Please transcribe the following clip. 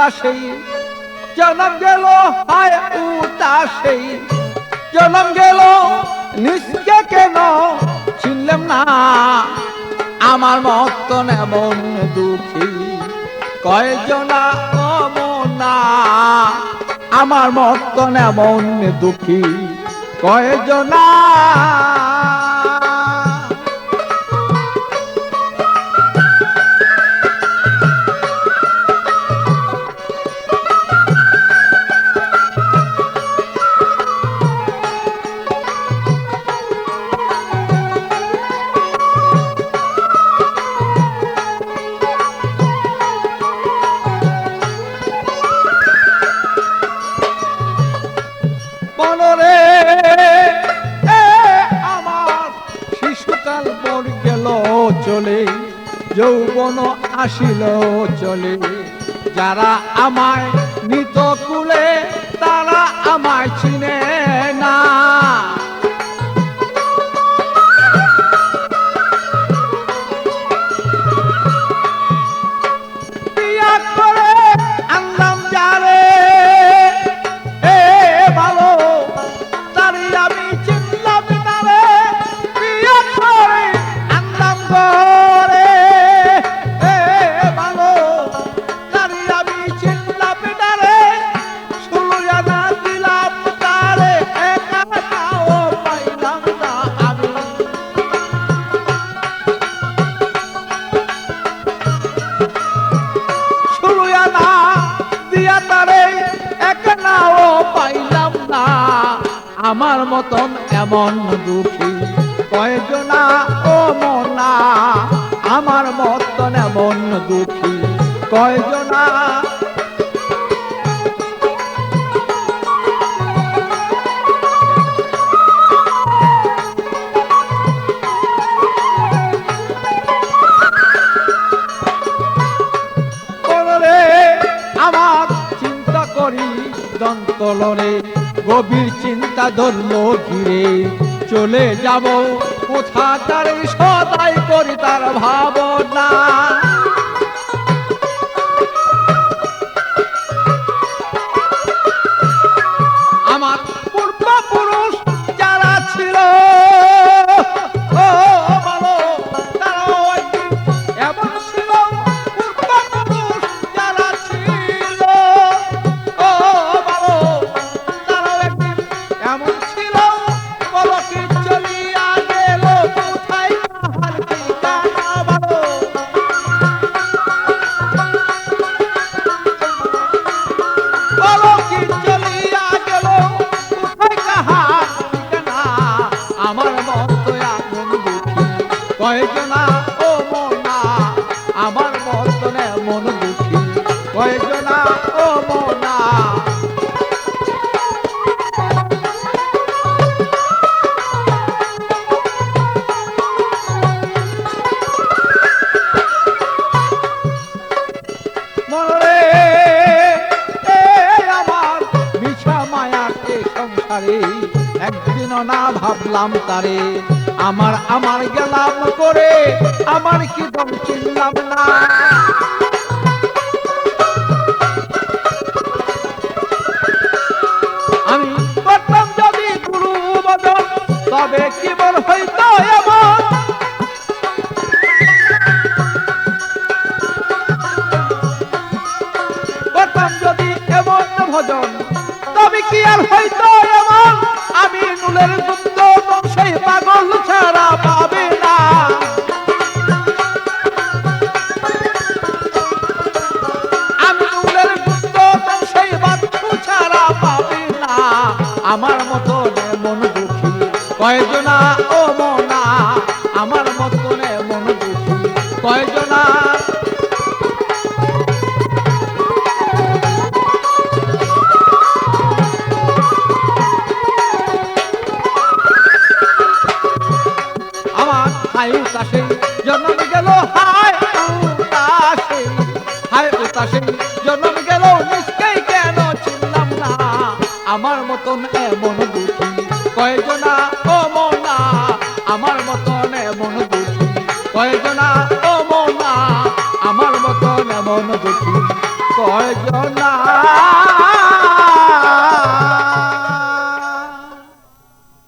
উতাসেই জনম গেল হায় উতাসেই জনম গেল নিজকে কেন চিনলাম না আমার মতন এমন দুঃখী কয়জনা অমনা আমার মতন এমন দুঃখী কয়জনা মনরে আমার শিশুকাল পর গেল চলে যৌবন আসিল চলে যারা আমায় নিত কুলে তারা আমায় চিনে না বিয়া করে আনলাম যারে ভালো তারি আমি চিনলাম না রে বিয়া করে আনলাম ঘরে ভালো তারি আমি চিনলাম না রে শুনুয়া না দিলাম তারে একাও পাইলাম না আমি শুনুয়া না দিয়া তারে একনাও পাইলাম না আমার মতন এমন দুঃখী কয়জনা ও মনা আমার মতন এমন দুঃখী কয়জনা আমার চিন্তা করি দন্তলরে গভীর চিন্তা ধরলো ঘিরে চলে যাব কোথা তার সদাই করি তার ভাবনা আমার পূর্বপুরুষ যারা ছিল ও ভালো তারা এমন ছিল পূর্বপুরুষ যারা ছিল ও ভালো তারা একদিন এমন ছিল বলো কি চলিয়া গেল কোথায় কাহার ঠিকানা ভালো বলো কি চলিয়া গেল কোথায় কাহার ঠিকানা আমার মতো এমন দুঃখী কয়জনা ও মনা আমার মতো এমন দুঃখী কয়জনা ও মনা মনরে আমার মিছা মায়াকে সংসারে একদিনও না ভাবলাম তারে আমার গেলাম করে আমার কি দম চিনলাম না আমি করতাম যদি গুরু বদন তবে কি বল হইতো এমন করতাম যদি এমন ভজন তবে কি আর হইতো এমন আমি নুলের গুপ্ত সেই পাগল ছাড়া পাবে না আমি নুলের গুপ্ত সেই বাচ্চু ছাড়া পাবে না আমার মতো এমন দুঃখী কয়জনা ও মনা আমার মতো এমন দুঃখী কয়জনা আমার হায় উতাসে জন্ম গেল হায় উতাসে হায় উতাসে জন্ম গেল নিশ্চয় কেন চিনলাম না আমার মতন এমন দুঃখী কয়জনা ও মনা আমার মতন এমন দুঃখী কয়জনা ও মনা আমার মতন এমন এমন দুঃখী কয়জনা